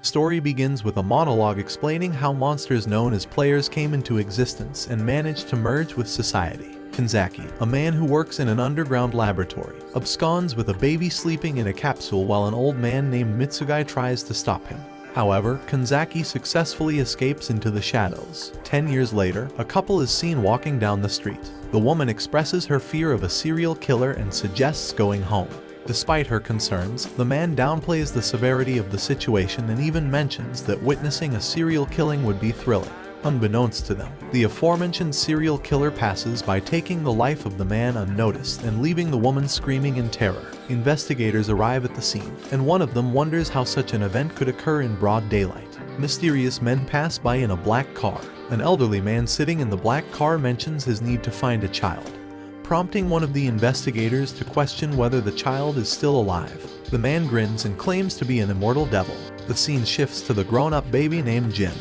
Story begins with a monologue explaining how monsters known as players came into existence and managed to merge with society. Kanzaki, a man who works in an underground laboratory, absconds with a baby sleeping in a capsule while an old man named Mitsugai tries to stop him. However, Kanzaki successfully escapes into the shadows. 10 years later, a couple is seen walking down the street. The woman expresses her fear of a serial killer and suggests going home. Despite her concerns, the man downplays the severity of the situation and even mentions that witnessing a serial killing would be thrilling. Unbeknownst to them, the aforementioned serial killer passes by taking the life of the man unnoticed and leaving the woman screaming in terror. Investigators arrive at the scene, and one of them wonders how such an event could occur in broad daylight. Mysterious men pass by in a black car. An elderly man sitting in the black car mentions his need to find a child, prompting one of the investigators to question whether the child is still alive. The man grins and claims to be an immortal devil. The scene shifts to the grown-up baby named Jin,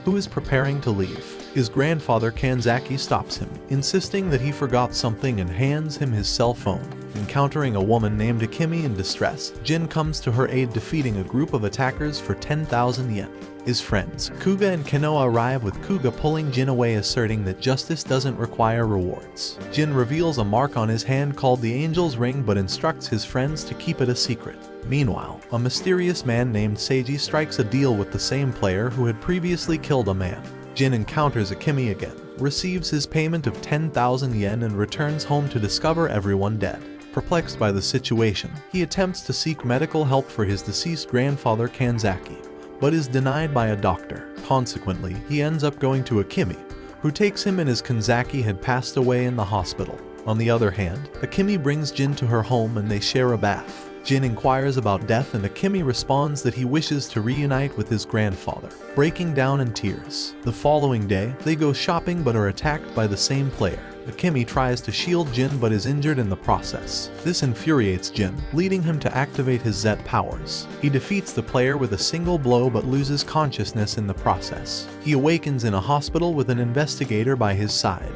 who is preparing to leave. His grandfather Kanzaki stops him, insisting that he forgot something and hands him his cell phone. Encountering a woman named Akemi in distress, Jin comes to her aid, defeating a group of attackers for 10,000 yen. His friends, Kuga and Kenoa, arrive, with Kuga pulling Jin away, asserting that justice doesn't require rewards. Jin reveals a mark on his hand called the Angel's Ring but instructs his friends to keep it a secret. Meanwhile, a mysterious man named Seiji strikes a deal with the same player who had previously killed a man. Jin encounters Akemi again, receives his payment of 10,000 yen and returns home to discover everyone dead. Perplexed by the situation, he attempts to seek medical help for his deceased grandfather Kanzaki, but is denied by a doctor. Consequently, he ends up going to Akemi, who takes him in as Kanzaki had passed away in the hospital. On the other hand, Akemi brings Jin to her home and they share a bath. Jin inquires about death and Akemi responds that he wishes to reunite with his grandfather, breaking down in tears. The following day, they go shopping but are attacked by the same player. Akemi tries to shield Jin but is injured in the process. This infuriates Jin, leading him to activate his Z powers. He defeats the player with a single blow but loses consciousness in the process. He awakens in a hospital with an investigator by his side,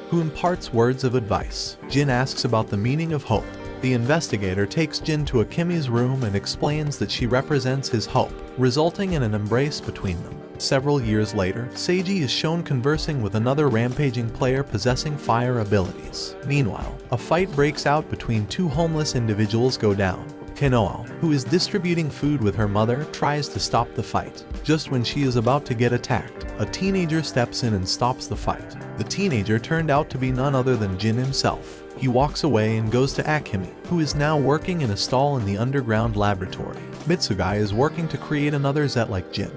who imparts words of advice. Jin asks about the meaning of hope. The investigator takes Jin to Akemi's room and explains that she represents his hope, resulting in an embrace between them. Several years later, Seiji is shown conversing with another rampaging player possessing fire abilities. Meanwhile, a fight breaks out between two homeless individuals go down. Kenoa, who is distributing food with her mother, tries to stop the fight. Just when she is about to get attacked, a teenager steps in and stops the fight. The teenager turned out to be none other than Jin himself. He walks away and goes to Akemi, who is now working in a stall in the underground laboratory. Mitsugai is working to create another Z like Jin,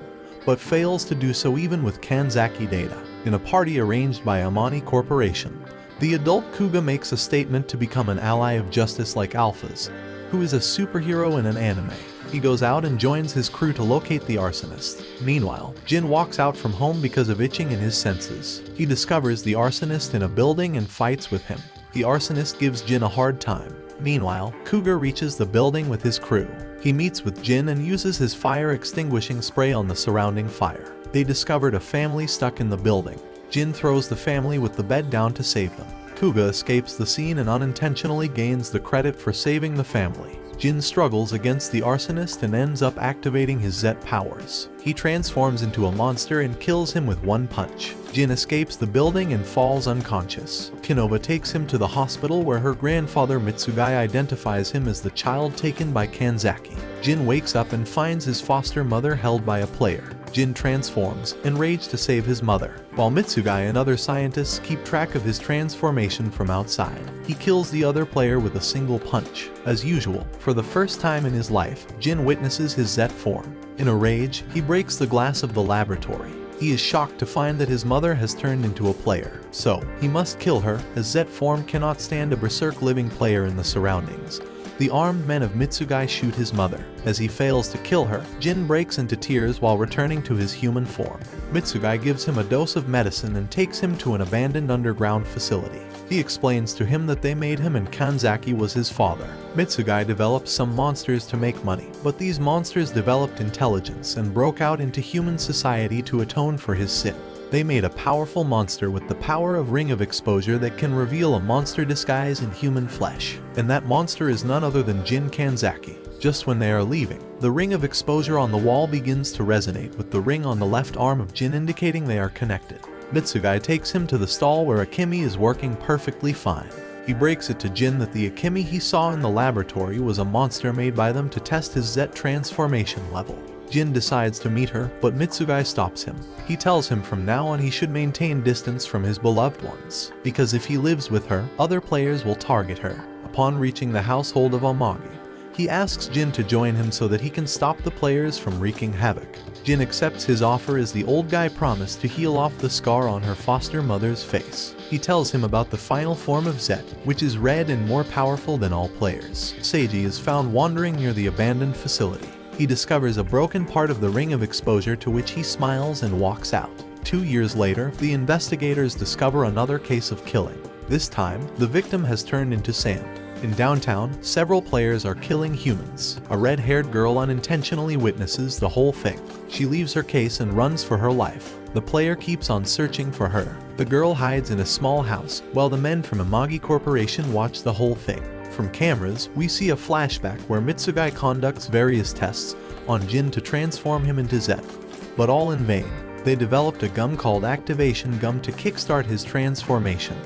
but fails to do so even with Kanzaki data. In a party arranged by Amani Corporation, the adult Kuga makes a statement to become an ally of justice like Alphas, who is a superhero in an anime. He goes out and joins his crew to locate the arsonist. Meanwhile, Jin walks out from home because of itching in his senses. He discovers the arsonist in a building and fights with him. The arsonist gives Jin a hard time. Meanwhile, Kuga reaches the building with his crew. He meets with Jin and uses his fire extinguishing spray on the surrounding fire. They discovered a family stuck in the building. Jin throws the family with the bed down to save them. Kuga escapes the scene and unintentionally gains the credit for saving the family. Jin struggles against the arsonist and ends up activating his Z powers. He transforms into a monster and kills him with one punch. Jin escapes the building and falls unconscious. Kenoa takes him to the hospital where her grandfather Mitsugai identifies him as the child taken by Kanzaki. Jin wakes up and finds his foster mother held by a player. Jin transforms, enraged to save his mother, while Mitsugai and other scientists keep track of his transformation from outside. He kills the other player with a single punch. As usual, for the first time in his life, Jin witnesses his Z form. In a rage, he breaks the glass of the laboratory. He is shocked to find that his mother has turned into a player, so he must kill her, as Z form cannot stand a berserk living player in the surroundings. The armed men of Mitsugai shoot his mother. As he fails to kill her, Jin breaks into tears while returning to his human form. Mitsugai gives him a dose of medicine and takes him to an abandoned underground facility. He explains to him that they made him and Kanzaki was his father. Mitsugai develops some monsters to make money, but these monsters developed intelligence and broke out into human society to atone for his sin. They made a powerful monster with the power of Ring of Exposure that can reveal a monster disguise in human flesh. And that monster is none other than Jin Kanzaki. Just when they are leaving, the ring of exposure on the wall begins to resonate with the ring on the left arm of Jin, indicating they are connected. Mitsugai takes him to the stall where Akemi is working perfectly fine. He breaks it to Jin that the Akemi he saw in the laboratory was a monster made by them to test his Z transformation level. Jin decides to meet her, but Mitsugai stops him. He tells him from now on he should maintain distance from his beloved ones, because if he lives with her, other players will target her. Upon reaching the household of Amagi, he asks Jin to join him so that he can stop the players from wreaking havoc. Jin accepts his offer as the old guy promised to heal off the scar on her foster mother's face. He tells him about the final form of Zet, which is red and more powerful than all players. Seiji is found wandering near the abandoned facility. He discovers a broken part of the ring of exposure, to which he smiles and walks out. 2 years later, the investigators discover another case of killing. This time, the victim has turned into sand. In downtown, several players are killing humans. A red-haired girl unintentionally witnesses the whole thing. She leaves her case and runs for her life. The player keeps on searching for her. The girl hides in a small house, while the men from Amagi Corporation watch the whole thing. From cameras, we see a flashback where Mitsugai conducts various tests on Jin to transform him into Zet, but all in vain. They developed a gum called Activation Gum to kickstart his transformation.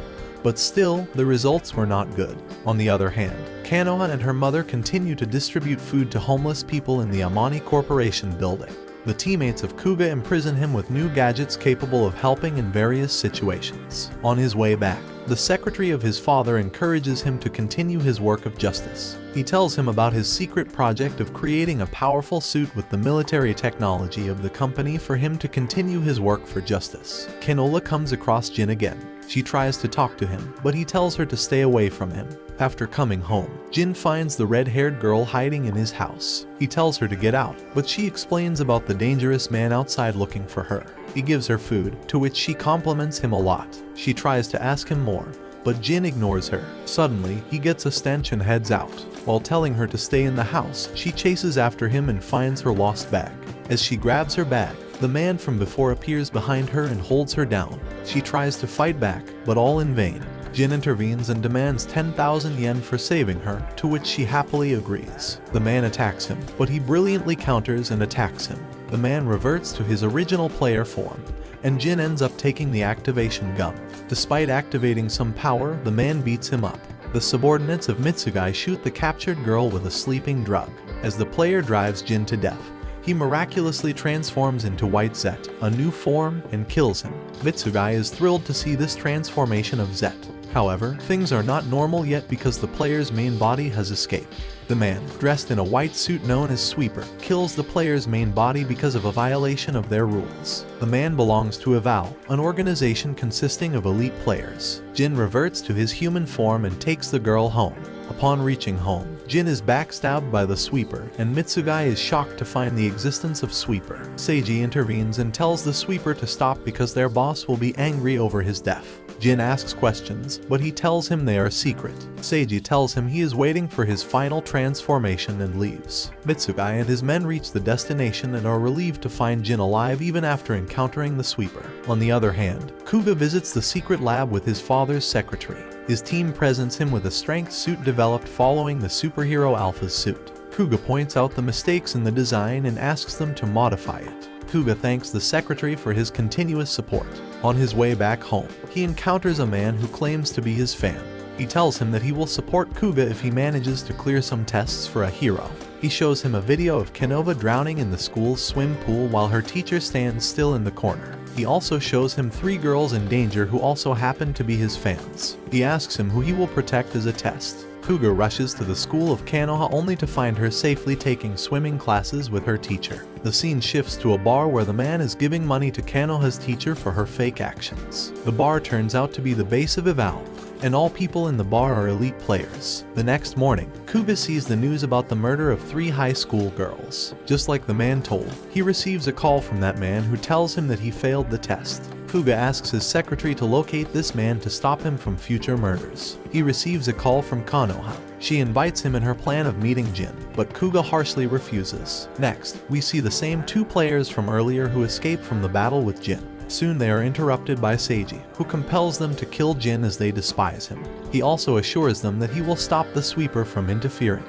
But still, the results were not good. On the other hand, Kanoha and her mother continue to distribute food to homeless people in the Amani Corporation building. The teammates of Kuga imprison him with new gadgets capable of helping in various situations. On his way back, the secretary of his father encourages him to continue his work of justice. He tells him about his secret project of creating a powerful suit with the military technology of the company for him to continue his work for justice. Kanola comes across Jin again. She tries to talk to him, but he tells her to stay away from him. After coming home, Jin finds the red-haired girl hiding in his house. He tells her to get out, but she explains about the dangerous man outside looking for her. He gives her food, to which she compliments him a lot. She tries to ask him more, but Jin ignores her. Suddenly, he gets a stench and heads out. While telling her to stay in the house, she chases after him and finds her lost bag. As she grabs her bag, the man from before appears behind her and holds her down. She tries to fight back, but all in vain. Jin intervenes and demands 10,000 yen for saving her, to which she happily agrees. The man attacks him, but he brilliantly counters and attacks him. The man reverts to his original player form, and Jin ends up taking the activation gum. Despite activating some power, the man beats him up. The subordinates of Mitsugai shoot the captured girl with a sleeping drug. As the player drives Jin to death, he miraculously transforms into White Zet, a new form, and kills him. Mitsugai is thrilled to see this transformation of Zet. However, things are not normal yet because the player's main body has escaped. The man, dressed in a white suit known as Sweeper, kills the player's main body because of a violation of their rules. The man belongs to Eval, an organization consisting of elite players. Jin reverts to his human form and takes the girl home. Upon reaching home, Jin is backstabbed by the Sweeper, and Mitsugai is shocked to find the existence of Sweeper. Seiji intervenes and tells the Sweeper to stop because their boss will be angry over his death. Jin asks questions, but he tells him they are secret. Seiji tells him he is waiting for his final transformation and leaves. Mitsugai and his men reach the destination and are relieved to find Jin alive even after encountering the Sweeper. On the other hand, Kuga visits the secret lab with his father's secretary. His team presents him with a strength suit developed following the superhero Alpha's suit. Kuga points out the mistakes in the design and asks them to modify it. Kuga thanks the secretary for his continuous support. On his way back home, he encounters a man who claims to be his fan. He tells him that he will support Kuga if he manages to clear some tests for a hero. He shows him a video of Kenova drowning in the school's swim pool while her teacher stands still in the corner. He also shows him 3 girls in danger who also happen to be his fans. He asks him who he will protect as a test. Kuga rushes to the school of Kanoha only to find her safely taking swimming classes with her teacher. The scene shifts to a bar where the man is giving money to Kanoha's teacher for her fake actions. The bar turns out to be the base of Eval, and all people in the bar are elite players. The next morning, Kuga sees the news about the murder of 3 high school girls. Just like the man told, he receives a call from that man who tells him that he failed the test. Kuga asks his secretary to locate this man to stop him from future murders. He receives a call from Kanoha. She invites him in her plan of meeting Jin, but Kuga harshly refuses. Next, we see the same 2 players from earlier who escape from the battle with Jin. Soon they are interrupted by Seiji, who compels them to kill Jin as they despise him. He also assures them that he will stop the Sweeper from interfering,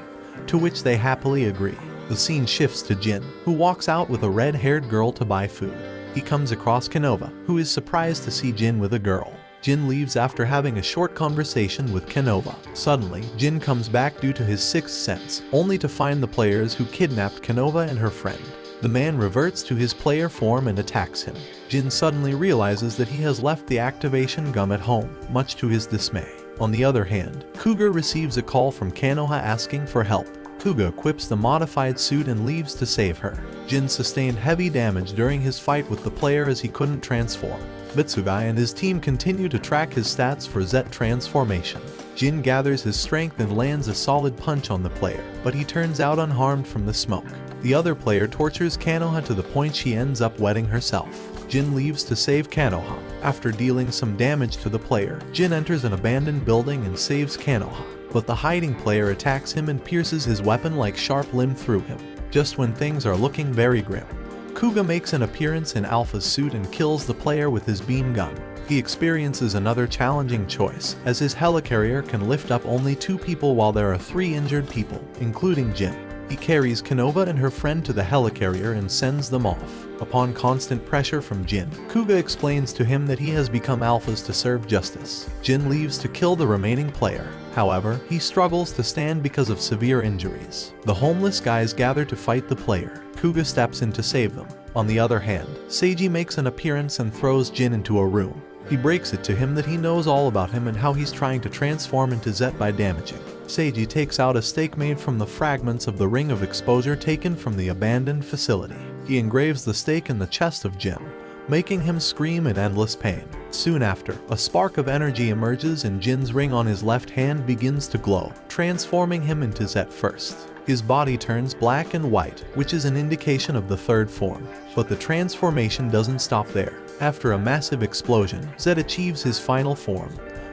to which they happily agree. The scene shifts to Jin, who walks out with a red-haired girl to buy food. He comes across Kenova, who is surprised to see Jin with a girl. Jin leaves after having a short conversation with Kenova. Suddenly, Jin comes back due to his sixth sense, only to find the players who kidnapped Kenova and her friend. The man reverts to his player form and attacks him. Jin suddenly realizes that he has left the activation gum at home, much to his dismay. On the other hand, Kuga receives a call from Konoha asking for help. Kuga equips the modified suit and leaves to save her. Jin sustained heavy damage during his fight with the player as he couldn't transform. Mitsugai and his team continue to track his stats for Z transformation. Jin gathers his strength and lands a solid punch on the player, but he turns out unharmed from the smoke. The other player tortures Konoha to the point she ends up wetting herself. Jin leaves to save Konoha. After dealing some damage to the player, Jin enters an abandoned building and saves Konoha. But the hiding player attacks him and pierces his weapon like sharp limb through him. Just when things are looking very grim, Kuga makes an appearance in Alpha's suit and kills the player with his beam gun. He experiences another challenging choice, as his helicarrier can lift up only 2 people while there are 3 injured people, including Jin. He carries Kenova and her friend to the helicarrier and sends them off. Upon constant pressure from Jin, Kuga explains to him that he has become Alphas to serve justice. Jin leaves to kill the remaining player. However, he struggles to stand because of severe injuries. The homeless guys gather to fight the player. Kuga steps in to save them. On the other hand, Seiji makes an appearance and throws Jin into a room. He breaks it to him that he knows all about him and how he's trying to transform into Zet by damaging. Seiji takes out a stake made from the fragments of the ring of exposure taken from the abandoned facility. He engraves the stake in the chest of Jin, making him scream in endless pain. Soon after, a spark of energy emerges and Jin's ring on his left hand begins to glow, transforming him into Zet first. His body turns black and white, which is an indication of the third form. But the transformation doesn't stop there. After a massive explosion, Zet achieves his final form,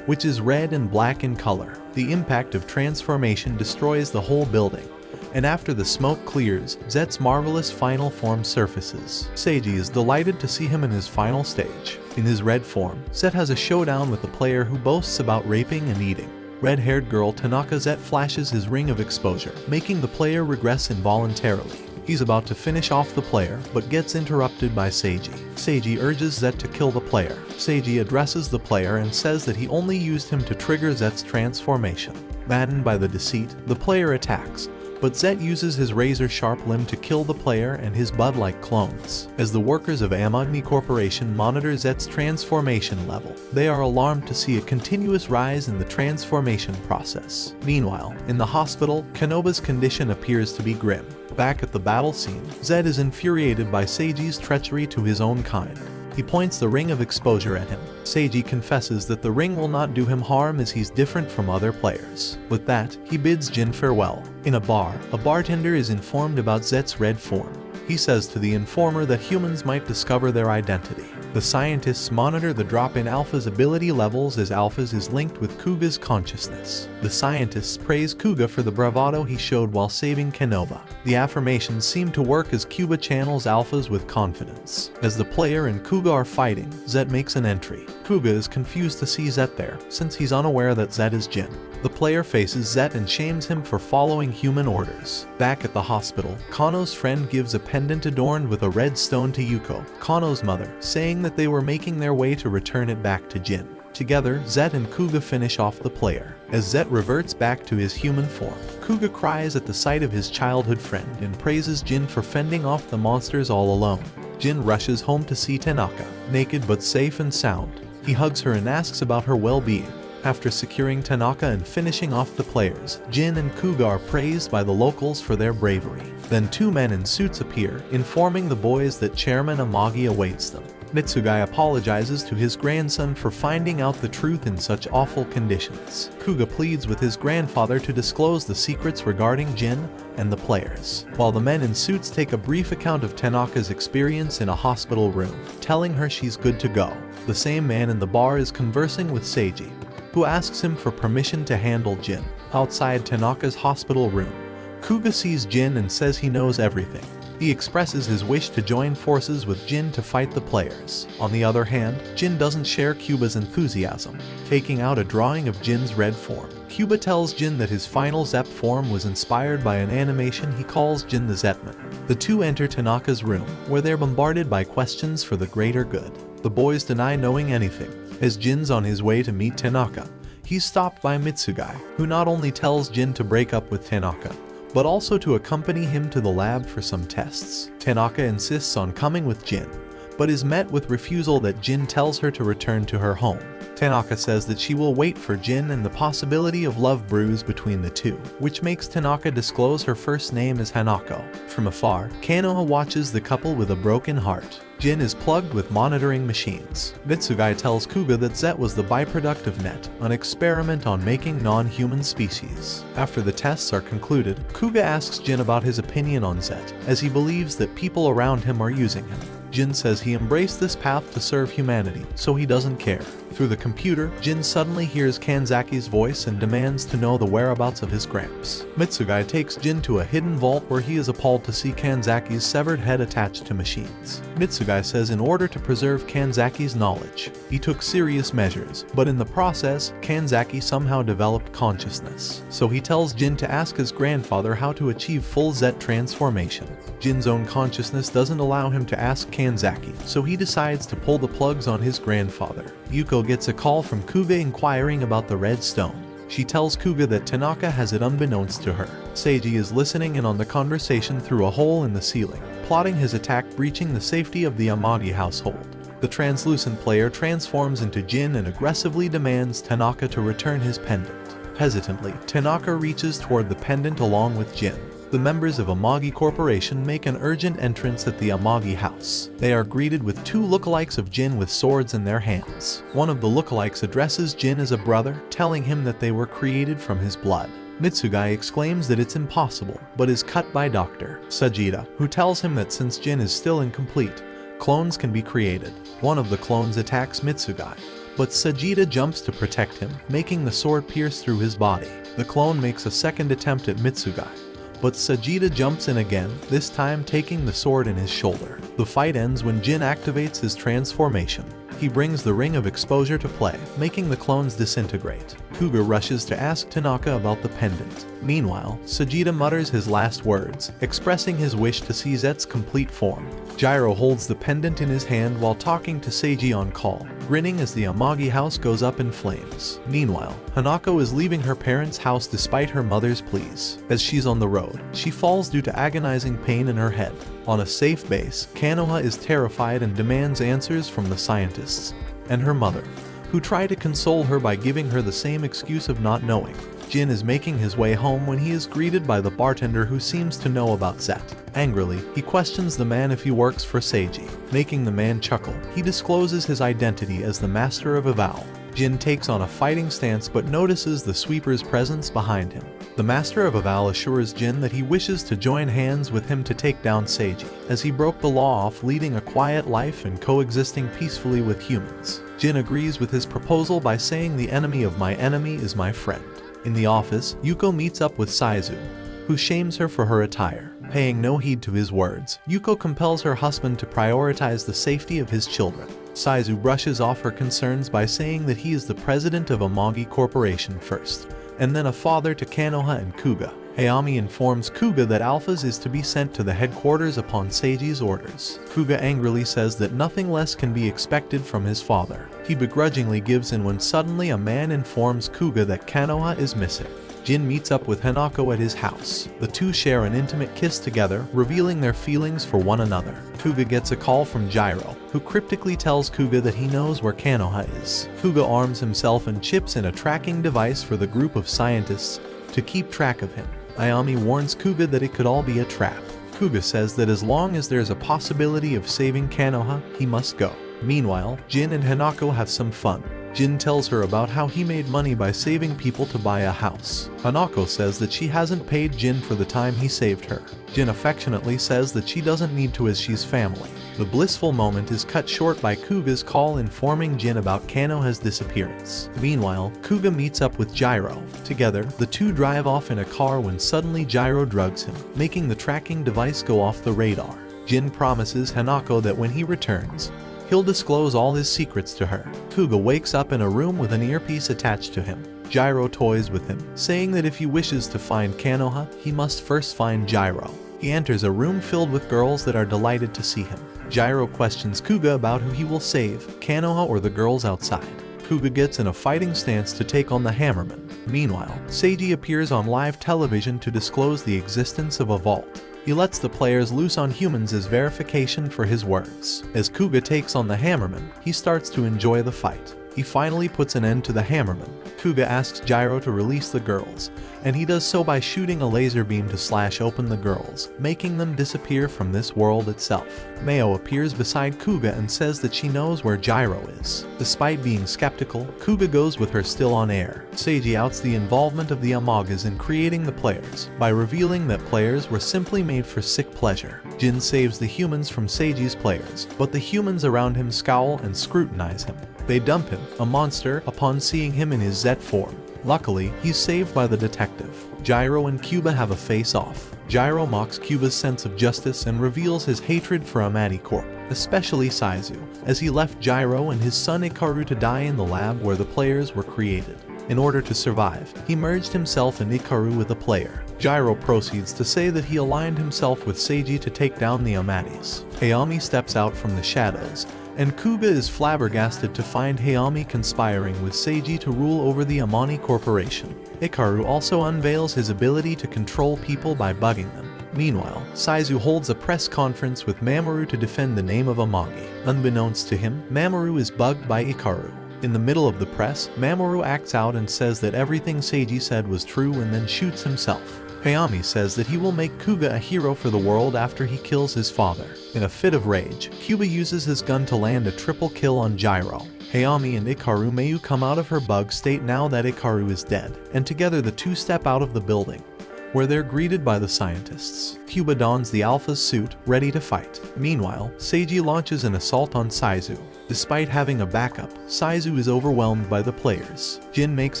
which is red and black in color. The impact of transformation destroys the whole building, and after the smoke clears, Zet's marvelous final form surfaces. Seiji is delighted to see him in his final stage. In his red form, Zet has a showdown with the player who boasts about raping and eating. Red-haired girl Tanaka. Zet flashes his ring of exposure, making the player regress involuntarily. He's about to finish off the player, but gets interrupted by Seiji. Seiji urges Zet to kill the player. Seiji addresses the player and says that he only used him to trigger Zet's transformation. Maddened by the deceit, the player attacks, but Zet uses his razor-sharp limb to kill the player and his bud-like clones. As the workers of Amagni Corporation monitor Zet's transformation level, they are alarmed to see a continuous rise in the transformation process. Meanwhile, in the hospital, Kenoba's condition appears to be grim. Back at the battle scene, Zet is infuriated by Seiji's treachery to his own kind. He points the ring of exposure at him. Seiji confesses that the ring will not do him harm as he's different from other players. With that, he bids Jin farewell. In a bar, a bartender is informed about Zet's red form. He says to the informer that humans might discover their identity. The scientists monitor the drop in Alpha's ability levels as Alpha's is linked with Kuga's consciousness. The scientists praise Kuga for the bravado he showed while saving Kenova. The affirmations seem to work as Kuga channels Alphas with confidence. As the player and Kuga are fighting, Zet makes an entry. Kuga is confused to see Zet there, since he's unaware that Zet is Jin. The player faces Zet and shames him for following human orders. Back at the hospital, Kano's friend gives a pendant adorned with a red stone to Yuko, Kano's mother, saying that they were making their way to return it back to Jin. Together, Zet and Kuga finish off the player. As Zet reverts back to his human form, Kuga cries at the sight of his childhood friend and praises Jin for fending off the monsters all alone. Jin rushes home to see Tanaka, naked but safe and sound. He hugs her and asks about her well-being. After securing Tanaka and finishing off the players, Jin and Kuga are praised by the locals for their bravery. Then 2 men in suits appear, informing the boys that Chairman Amagi awaits them. Mitsugai apologizes to his grandson for finding out the truth in such awful conditions. Kuga pleads with his grandfather to disclose the secrets regarding Jin and the players, while the men in suits take a brief account of Tanaka's experience in a hospital room, telling her she's good to go. The same man in the bar is conversing with Seiji, who asks him for permission to handle Jin. Outside Tanaka's hospital room, Kuga sees Jin and says he knows everything. He expresses his wish to join forces with Jin to fight the players. On the other hand, Jin doesn't share Kuga's enthusiasm. Taking out a drawing of Jin's red form, Kuga tells Jin that his final Zep form was inspired by an animation he calls Jin the Zetman. The two enter Tanaka's room, where they're bombarded by questions for the greater good. The boys deny knowing anything. As Jin's on his way to meet Tanaka, he's stopped by Mitsugai, who not only tells Jin to break up with Tanaka, but also to accompany him to the lab for some tests. Tanaka insists on coming with Jin, but is met with refusal that Jin tells her to return to her home. Tanaka says that she will wait for Jin, and the possibility of love brews between the two, which makes Tanaka disclose her first name as Hanako. From afar, Kanoha watches the couple with a broken heart. Jin is plugged with monitoring machines. Mitsugai tells Kuga that Zet was the byproduct of NET, an experiment on making non-human species. After the tests are concluded, Kuga asks Jin about his opinion on Zet, as he believes that people around him are using him. Jin says he embraced this path to serve humanity, so he doesn't care. Through the computer, Jin suddenly hears Kanzaki's voice and demands to know the whereabouts of his gramps. Mitsugai takes Jin to a hidden vault where he is appalled to see Kanzaki's severed head attached to machines. Mitsugai says in order to preserve Kanzaki's knowledge, he took serious measures, but in the process, Kanzaki somehow developed consciousness. So he tells Jin to ask his grandfather how to achieve full Zet transformation. Jin's own consciousness doesn't allow him to ask Kanzaki, so he decides to pull the plugs on his grandfather. Yuko gets a call from Kuga inquiring about the red stone. She tells Kuga that Tanaka has it unbeknownst to her. Seiji is listening in on the conversation through a hole in the ceiling, plotting his attack breaching the safety of the Amagi household. The translucent player transforms into Jin and aggressively demands Tanaka to return his pendant. Hesitantly, Tanaka reaches toward the pendant along with Jin. The members of Amagi Corporation make an urgent entrance at the Amagi house. They are greeted with two lookalikes of Jin with swords in their hands. One of the lookalikes addresses Jin as a brother, telling him that they were created from his blood. Mitsugai exclaims that it's impossible, but is cut by Dr. Sajida, who tells him that since Jin is still incomplete, clones can be created. One of the clones attacks Mitsugai, but Sajida jumps to protect him, making the sword pierce through his body. The clone makes a second attempt at Mitsugai, but Sajida jumps in again, this time taking the sword in his shoulder. The fight ends when Jin activates his transformation. He brings the Ring of Exposure to play, making the clones disintegrate. Kuga rushes to ask Tanaka about the pendant. Meanwhile, Sajida mutters his last words, expressing his wish to see Zet's complete form. Gyro holds the pendant in his hand while talking to Seiji on call, grinning as the Amagi house goes up in flames. Meanwhile, Hanako is leaving her parents' house despite her mother's pleas. As she's on the road, she falls due to agonizing pain in her head. On a safe base, Kanoha is terrified and demands answers from the scientists and her mother, who try to console her by giving her the same excuse of not knowing. Jin is making his way home when he is greeted by the bartender who seems to know about Zet. Angrily, he questions the man if he works for Seiji. Making the man chuckle, he discloses his identity as the Master of Eval. Jin takes on a fighting stance but notices the sweeper's presence behind him. The Master of Eval assures Jin that he wishes to join hands with him to take down Seiji, as he broke the law off leading a quiet life and coexisting peacefully with humans. Jin agrees with his proposal by saying the enemy of my enemy is my friend. In the office, Yuko meets up with Saizu, who shames her for her attire. Paying no heed to his words, Yuko compels her husband to prioritize the safety of his children. Saizu brushes off her concerns by saying that he is the president of Amagi Corporation first, and then a father to Kanoha and Kuga. Hayami informs Kuga that Alphas is to be sent to the headquarters upon Seiji's orders. Kuga angrily says that nothing less can be expected from his father. He begrudgingly gives in when suddenly a man informs Kuga that Kanoha is missing. Jin meets up with Hanako at his house. The two share an intimate kiss together, revealing their feelings for one another. Kuga gets a call from Gyro, who cryptically tells Kuga that he knows where Kanoha is. Kuga arms himself and chips in a tracking device for the group of scientists to keep track of him. Ayami warns Kuga that it could all be a trap. Kuga says that as long as there's a possibility of saving Kanoha, he must go. Meanwhile, Jin and Hanako have some fun. Jin tells her about how he made money by saving people to buy a house. Hanako says that she hasn't paid Jin for the time he saved her. Jin affectionately says that she doesn't need to as she's family. The blissful moment is cut short by Kuga's call informing Jin about Kanoha's disappearance. Meanwhile, Kuga meets up with Gyro. Together, the two drive off in a car when suddenly Gyro drugs him, making the tracking device go off the radar. Jin promises Hanako that when he returns, he'll disclose all his secrets to her. Kuga wakes up in a room with an earpiece attached to him. Gyro toys with him, saying that if he wishes to find Konoha, he must first find Gyro. He enters a room filled with girls that are delighted to see him. Gyro questions Kuga about who he will save, Konoha or the girls outside. Kuga gets in a fighting stance to take on the Hammerman. Meanwhile, Seiji appears on live television to disclose the existence of a vault. He lets the players loose on humans as verification for his words. As Kuga takes on the Hammerman, he starts to enjoy the fight. He finally puts an end to the Hammerman. Kuga asks Gyro to release the girls, and he does so by shooting a laser beam to slash open the girls, making them disappear from this world itself. Meo appears beside Kuga and says that she knows where Gyro is. Despite being skeptical, Kuga goes with her still on air. Seiji outs the involvement of the Amagas in creating the players, by revealing that players were simply made for sick pleasure. Jin saves the humans from Seiji's players, but the humans around him scowl and scrutinize him. They dump him, a monster, upon seeing him in his Z form. Luckily, he's saved by the detective. Gyro and Cuba have a face-off. Gyro mocks Cuba's sense of justice and reveals his hatred for Amati Corp, especially Saizu, as he left Gyro and his son Ikaru to die in the lab where the players were created. In order to survive, he merged himself and Ikaru with a player. Gyro proceeds to say that he aligned himself with Seiji to take down the Amatis. Hayami steps out from the shadows, and Kuga is flabbergasted to find Hayami conspiring with Seiji to rule over the Amani Corporation. Ikaru also unveils his ability to control people by bugging them. Meanwhile, Saizu holds a press conference with Mamoru to defend the name of Amagi. Unbeknownst to him, Mamoru is bugged by Ikaru. In the middle of the press, Mamoru acts out and says that everything Seiji said was true and then shoots himself. Hayami says that he will make Kuga a hero for the world after he kills his father. In a fit of rage, Kuga uses his gun to land a triple kill on Gyro. Hayami and Ikaru Mayu come out of her bug state now that Ikaru is dead, and together the two step out of the building, where they're greeted by the scientists. Cuba dons the Alpha's suit, ready to fight. Meanwhile, Seiji launches an assault on Saizu. Despite having a backup, Saizu is overwhelmed by the players. Jin makes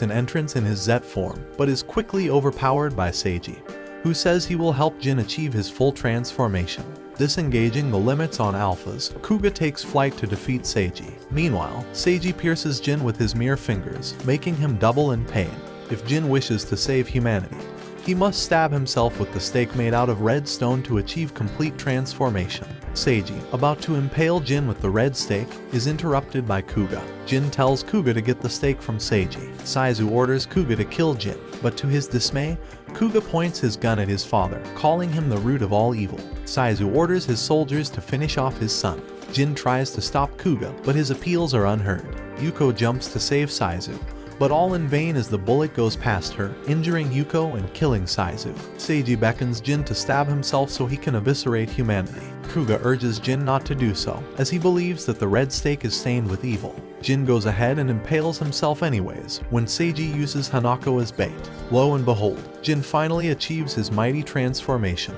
an entrance in his Z form, but is quickly overpowered by Seiji, who says he will help Jin achieve his full transformation. Disengaging the limits on Alphas, Kuga takes flight to defeat Seiji. Meanwhile, Seiji pierces Jin with his mere fingers, making him double in pain. If Jin wishes to save humanity, he must stab himself with the stake made out of red stone to achieve complete transformation. Seiji, about to impale Jin with the red stake, is interrupted by Kuga. Jin tells Kuga to get the stake from Seiji. Saizu orders Kuga to kill Jin, but to his dismay, Kuga points his gun at his father, calling him the root of all evil. Saizu orders his soldiers to finish off his son. Jin tries to stop Kuga, but his appeals are unheard. Yuko jumps to save Saizu, but all in vain as the bullet goes past her, injuring Yuko and killing Saizu. Seiji beckons Jin to stab himself so he can eviscerate humanity. Kuga urges Jin not to do so, as he believes that the red stake is stained with evil. Jin goes ahead and impales himself anyways, when Seiji uses Hanako as bait. Lo and behold, Jin finally achieves his mighty transformation,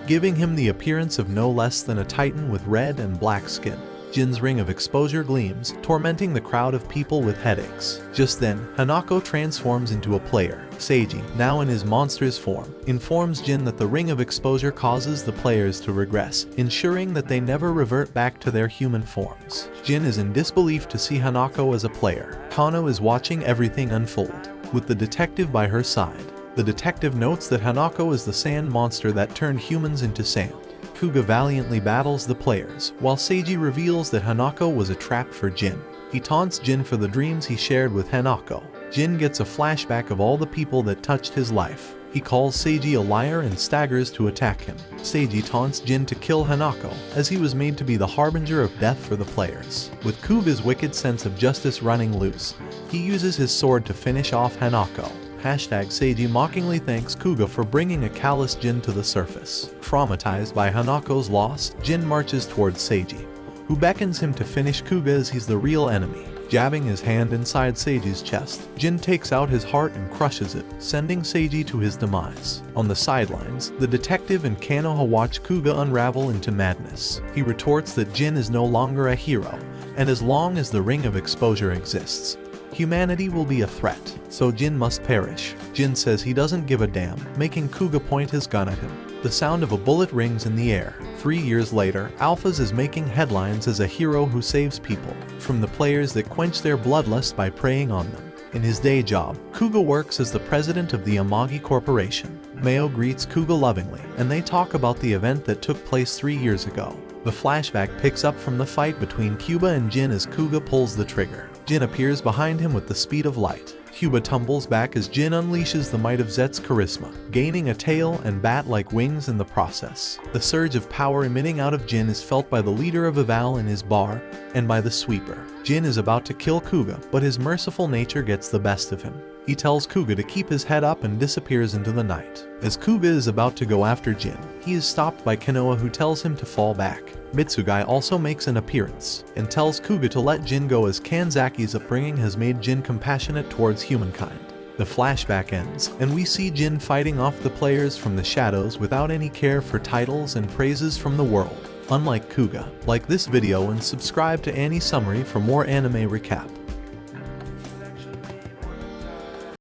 giving him the appearance of no less than a titan with red and black skin. Jin's ring of exposure gleams, tormenting the crowd of people with headaches. Just then, Hanako transforms into a player. Seiji, now in his monster's form, informs Jin that the ring of exposure causes the players to regress, ensuring that they never revert back to their human forms. Jin is in disbelief to see Hanako as a player. Kano is watching everything unfold, with the detective by her side. The detective notes that Hanako is the sand monster that turned humans into sand. Kuga valiantly battles the players, while Seiji reveals that Hanako was a trap for Jin. He taunts Jin for the dreams he shared with Hanako. Jin gets a flashback of all the people that touched his life. He calls Seiji a liar and staggers to attack him. Seiji taunts Jin to kill Hanako, as he was made to be the harbinger of death for the players. With Kuga's wicked sense of justice running loose, he uses his sword to finish off Hanako. Seiji mockingly thanks Kuga for bringing a callous Jin to the surface. Traumatized by Hanako's loss, Jin marches towards Seiji, who beckons him to finish Kuga as he's the real enemy. Jabbing his hand inside Seiji's chest, Jin takes out his heart and crushes it, sending Seiji to his demise. On the sidelines, the detective and Konoha watch Kuga unravel into madness. He retorts that Jin is no longer a hero, and as long as the ring of exposure exists, humanity will be a threat, so Jin must perish. Jin says he doesn't give a damn, making Kuga point his gun at him. The sound of a bullet rings in the air. 3 years later, Alphas is making headlines as a hero who saves people from the players that quench their bloodlust by preying on them. In his day job, Kuga works as the president of the Amagi Corporation. Mayo greets Kuga lovingly, and they talk about the event that took place 3 years ago. The flashback picks up from the fight between Cuba and Jin as Kuga pulls the trigger. Jin appears behind him with the speed of light. Cuba tumbles back as Jin unleashes the might of Zet's charisma, gaining a tail and bat-like wings in the process. The surge of power emitting out of Jin is felt by the leader of Eval in his bar, and by the sweeper. Jin is about to kill Kuga, but his merciful nature gets the best of him. He tells Kuga to keep his head up and disappears into the night. As Kuga is about to go after Jin, he is stopped by Kanoa, who tells him to fall back. Mitsugai also makes an appearance, and tells Kuga to let Jin go as Kanzaki's upbringing has made Jin compassionate towards humankind. The flashback ends, and we see Jin fighting off the players from the shadows without any care for titles and praises from the world. Unlike Kuga, like this video and subscribe to Annie Summary for more anime recaps.